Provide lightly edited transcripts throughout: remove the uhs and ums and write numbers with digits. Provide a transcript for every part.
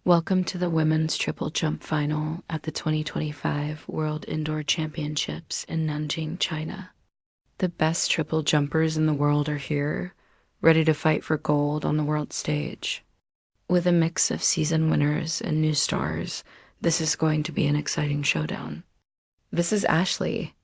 Welcome to the women's triple jump final at the 2025 World Indoor Championships in Nanjing, China. The best triple jumpers in the world are here, ready to fight for gold on the world stage. With a mix of season winners and new stars, this is going to be an exciting showdown. This is Ashley.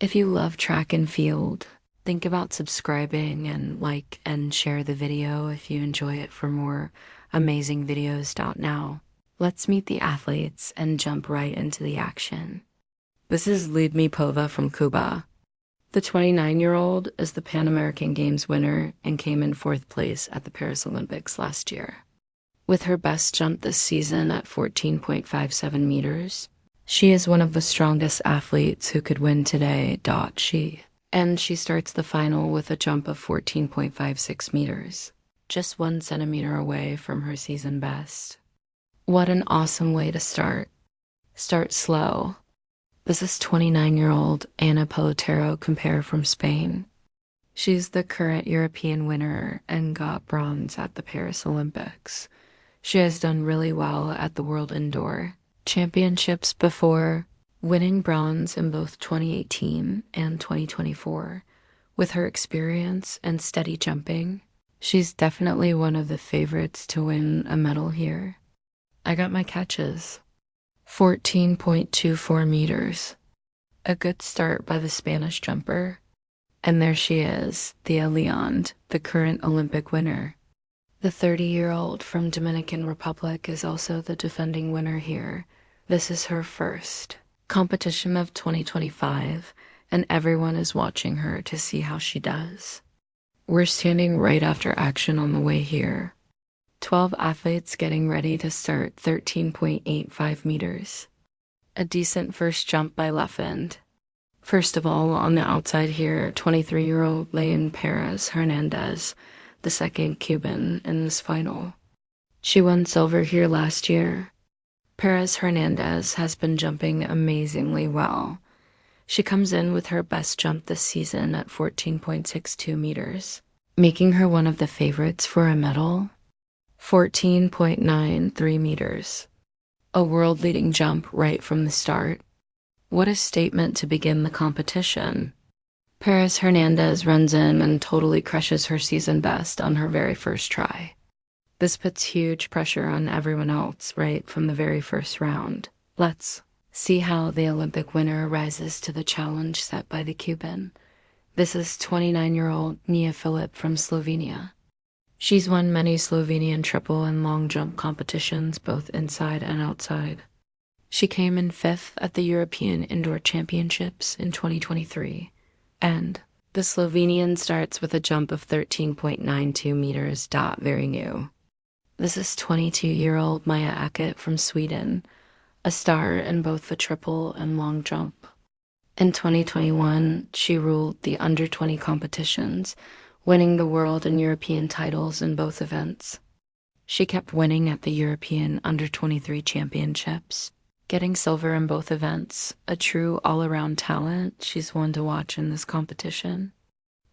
If you love track and field, think about subscribing and like and share the video if you enjoy it for more amazing videos. Now, let's meet the athletes and jump right into the action. This is Lidmipova from Cuba. The 29-year-old is the Pan American Games winner and came in 4th place at the Paris Olympics last year. With her best jump this season at 14.57 meters, she is one of the strongest athletes who could win today. She starts the final with a jump of 14.56 meters, just 1 centimeter away from her season best. What an awesome way to start. Start slow. This is 29-year-old Ana Pelotero Compare from Spain. She's the current European winner and got bronze at the Paris Olympics. She has done really well at the World Indoor Championships before, winning bronze in both 2018 and 2024. With her experience and steady jumping, she's definitely one of the favorites to win a medal here. I got my catches. 14.24 meters. A good start by the Spanish jumper. And there she is, Thea Leon, the current Olympic winner. The 30-year-old from Dominican Republic is also the defending winner here. This is her first competition of 2025, and everyone is watching her to see how she does. We're standing right after action on the way here. 12 athletes getting ready to start 13.85 meters. A decent first jump by Leffend. First of all, on the outside here, 23-year-old Leon Perez Hernandez, the second Cuban in this final. She won silver here last year. Perez Hernandez has been jumping amazingly well. She comes in with her best jump this season at 14.62 meters, making her one of the favorites for a medal. 14.93 meters. A world-leading jump right from the start. What a statement to begin the competition. Perez Hernandez runs in and totally crushes her season best on her very first try. This puts huge pressure on everyone else right from the very first round. Let's see how the Olympic winner rises to the challenge set by the Cuban. This is 29-year-old Nia Filip from Slovenia. She's won many Slovenian triple and long jump competitions, both inside and outside. She came in 5th at the European Indoor Championships in 2023, and the Slovenian starts with a jump of 13.92 meters. Very new. This is 22-year-old Maja Ackett from Sweden, a star in both the triple and long jump. In 2021, she ruled the under-20 competitions, winning the world and European titles in both events. She kept winning at the European under-23 championships, getting silver in both events. A true all-around talent, she's one to watch in this competition.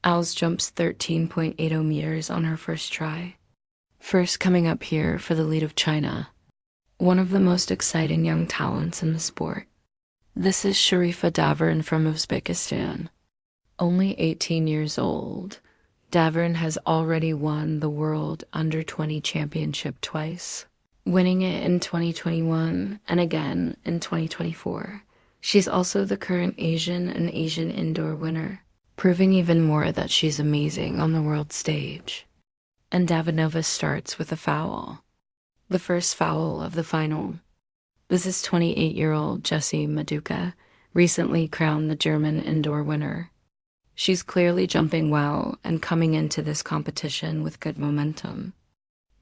Als jumps 13.80 meters on her first try. First coming up here for the lead of China, one of the most exciting young talents in the sport. This is Sharifa Davern from Uzbekistan. Only 18 years old, Davern has already won the World Under-20 Championship twice, winning it in 2021 and again in 2024. She's also the current Asian and Asian indoor winner, proving even more that she's amazing on the world stage. And Davidova starts with a foul. The first foul of the final. This is 28-year-old Jessie Maduka, recently crowned the German indoor winner. She's clearly jumping well and coming into this competition with good momentum.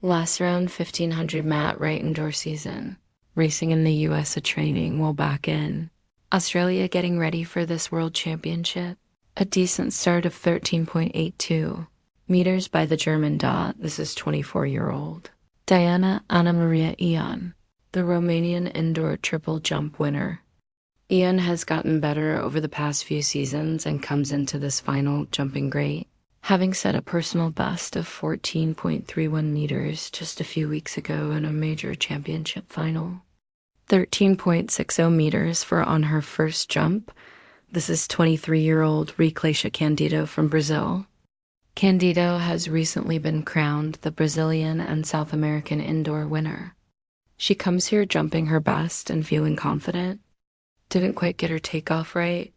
Last round 1500 mat right indoor season. Racing in the US a training while back in. Australia getting ready for this world championship. A decent start of 13.82 meters by the German dot. This is 24-year-old Diana Ana Maria Ion, the Romanian indoor triple jump winner. Ion has gotten better over the past few seasons and comes into this final jumping great. having set a personal best of 14.31 meters just a few weeks ago in a major championship final. 13.60 meters for on her first jump. This is 23-year-old Reclacia Candido from Brazil. Candido has recently been crowned the Brazilian and South American indoor winner. She comes here jumping her best and feeling confident. Didn't quite get her takeoff right.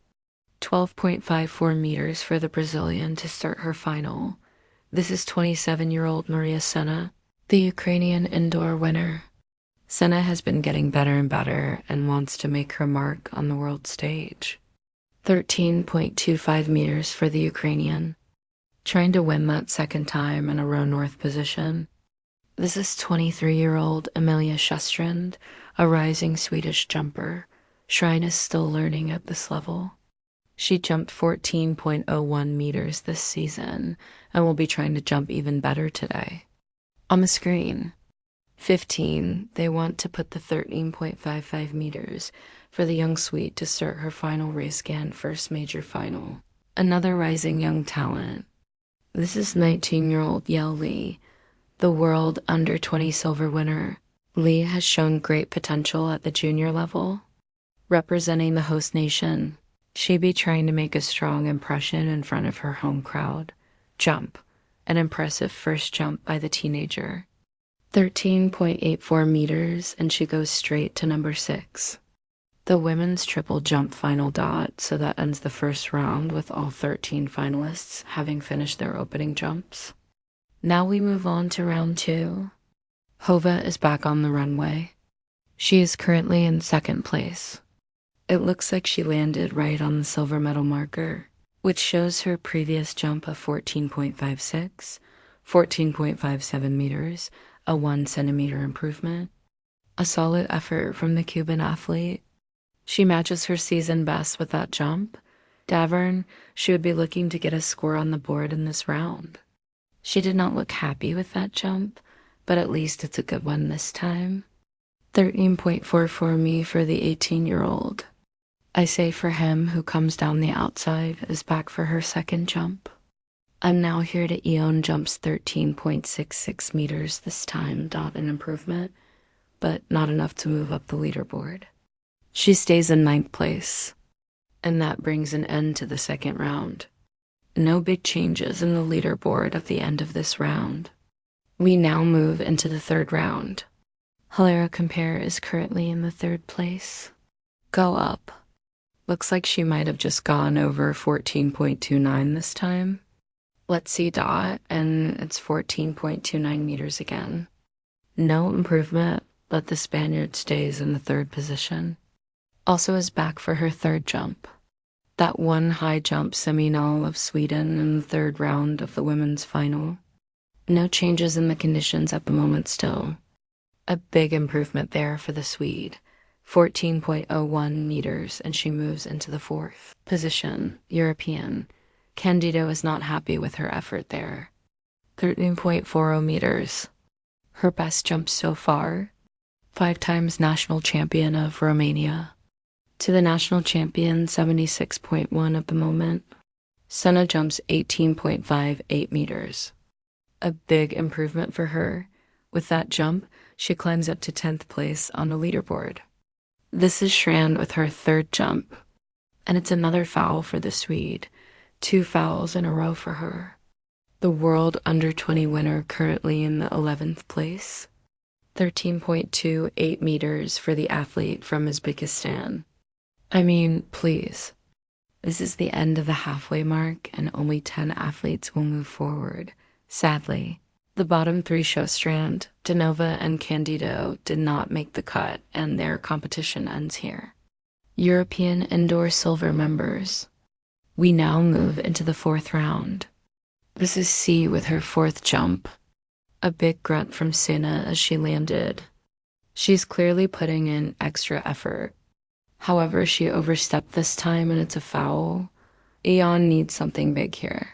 12.54 meters for the Brazilian to start her final. This is 27-year-old Maria Senna, the Ukrainian indoor winner. Senna has been getting better and better and wants to make her mark on the world stage. 13.25 meters for the Ukrainian, trying to win that second time in a row north position. This is 23-year-old Emilia Sjöstrand, a rising Swedish jumper. Shrine is still learning at this level. She jumped 14.01 meters this season and will be trying to jump even better today. On the screen, 15, they want to put the 13.55 meters for the young Swede to start her final race again, first major final. Another rising young talent. This is 19-year-old Yale Lee, the world under-20 silver winner. Lee has shown great potential at the junior level. Representing the host nation, she'd be trying to make a strong impression in front of her home crowd. Jump, an impressive first jump by the teenager. 13.84 meters, and she goes straight to number 6. The women's triple jump final dot, so that ends the first round with all 13 finalists having finished their opening jumps. Now we move on to round 2. Hova is back on the runway. She is currently in second place. It looks like she landed right on the silver medal marker, which shows her previous jump of 14.56, 14.57 meters, a 1 centimeter improvement. A solid effort from the Cuban athlete. She matches her season best with that jump. Davern, she would be looking to get a score on the board in this round. She did not look happy with that jump, but at least it's a good one this time. 13.44 me for the 18-year-old. I say for him who comes down the outside is back for her second jump. I'm now here to Eon jumps 13.66 meters this time, dot an improvement, but not enough to move up the leaderboard. She stays in 9th place, and that brings an end to the second round. No big changes in the leaderboard at the end of this round. We now move into the third round. Hilera Compare is currently in the 3rd place. Go up. Looks like she might have just gone over 14.29 this time. Let's see dot, and it's 14.29 meters again. No improvement, but the Spaniard stays in the 3rd position. Also is back for her 3rd jump. That one high jump semi-null of Sweden in the 3rd round of the women's final. No changes in the conditions at the moment still. A big improvement there for the Swede. 14.01 meters, and she moves into the 4th position, European. Candido is not happy with her effort there. 13.40 meters. Her best jump so far. 5 times national champion of Romania. To the national champion, 76.1 at the moment. Senna jumps 18.58 meters. A big improvement for her. With that jump, she climbs up to 10th place on the leaderboard. This is Strand with her 3rd jump, and it's another foul for the Swede. 2 fouls in a row for her. The world under-20 winner currently in the 11th place. 13.28 meters for the athlete from Uzbekistan. I mean, please. This is the end of the halfway mark, and only 10 athletes will move forward. Sadly, the bottom 3 Sjöstrand, Denova, and Candido did not make the cut, and their competition ends here. European indoor silver members. We now move into the 4th round. This is C with her 4th jump. A big grunt from Senna as she landed. She's clearly putting in extra effort. However, she overstepped this time and it's a foul. Eon needs something big here.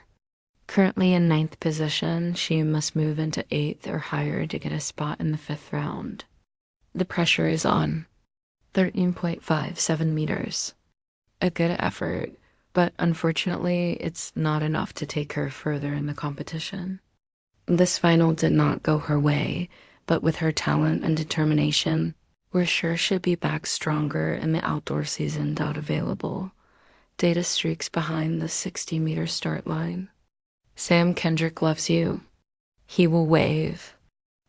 Currently in 9th position, she must move into 8th or higher to get a spot in the 5th round. The pressure is on. 13.57 meters. A good effort. But unfortunately, it's not enough to take her further in the competition. This final did not go her way, but with her talent and determination, we're sure she'll be back stronger in the outdoor season doubt available. Data streaks behind the 60-meter start line. Sam Kendrick loves you. He will wave.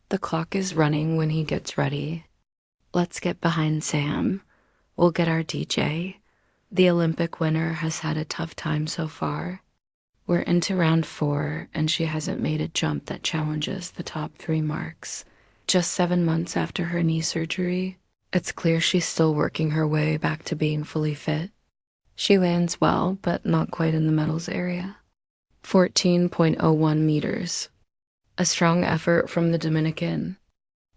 The clock is running when he gets ready. Let's get behind Sam. We'll get our DJ. The Olympic winner has had a tough time so far. We're into round 4, and she hasn't made a jump that challenges the top 3 marks. Just 7 months after her knee surgery, it's clear she's still working her way back to being fully fit. She lands well, but not quite in the medals area. 14.01 meters. A strong effort from the Dominican.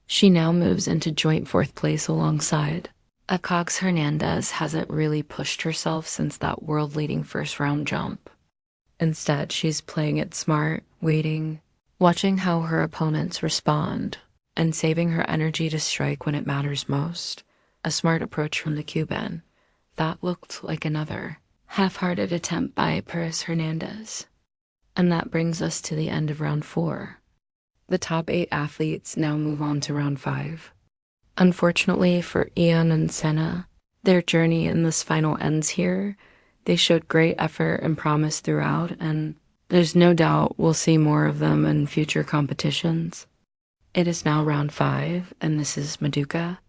She now moves into joint 4th place alongside. Acox Hernandez hasn't really pushed herself since that world-leading first-round jump. Instead, she's playing it smart, waiting, watching how her opponents respond, and saving her energy to strike when it matters most. A smart approach from the Cuban. That looked like another half-hearted attempt by Perez Hernandez. And that brings us to the end of round 4. The top 8 athletes now move on to round 5. Unfortunately for Ian and Senna, their journey in this final ends here. They showed great effort and promise throughout, and there's no doubt we'll see more of them in future competitions. It is now round 5, and this is Maduka.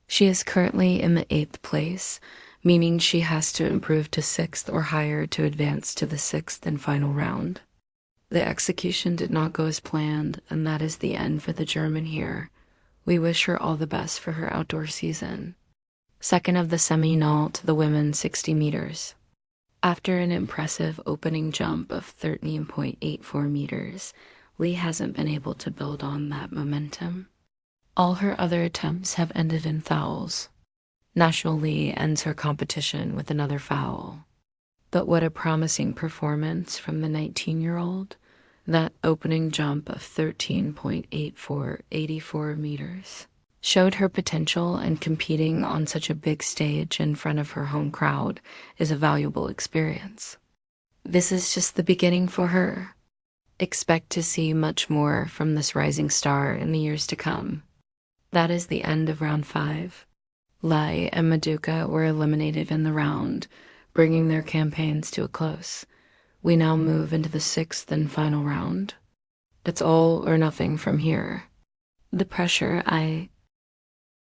She is currently in the 8th place, meaning she has to improve to 6th or higher to advance to the 6th and final round. The execution did not go as planned, and that is the end for the German here. We wish her all the best for her outdoor season. Second of the semi-final to the women's 60 meters. After an impressive opening jump of 13.84 meters, Lee hasn't been able to build on that momentum. All her other attempts have ended in fouls. National Lee ends her competition with another foul. But what a promising performance from the 19-year-old. That opening jump of 13.84 meters showed her potential, and competing on such a big stage in front of her home crowd is a valuable experience. This is just the beginning for her. Expect to see much more from this rising star in the years to come. That is the end of round 5. Lai and Maduka were eliminated in the round, bringing their campaigns to a close. We now move into the 6th and final round. It's all or nothing from here. The pressure, I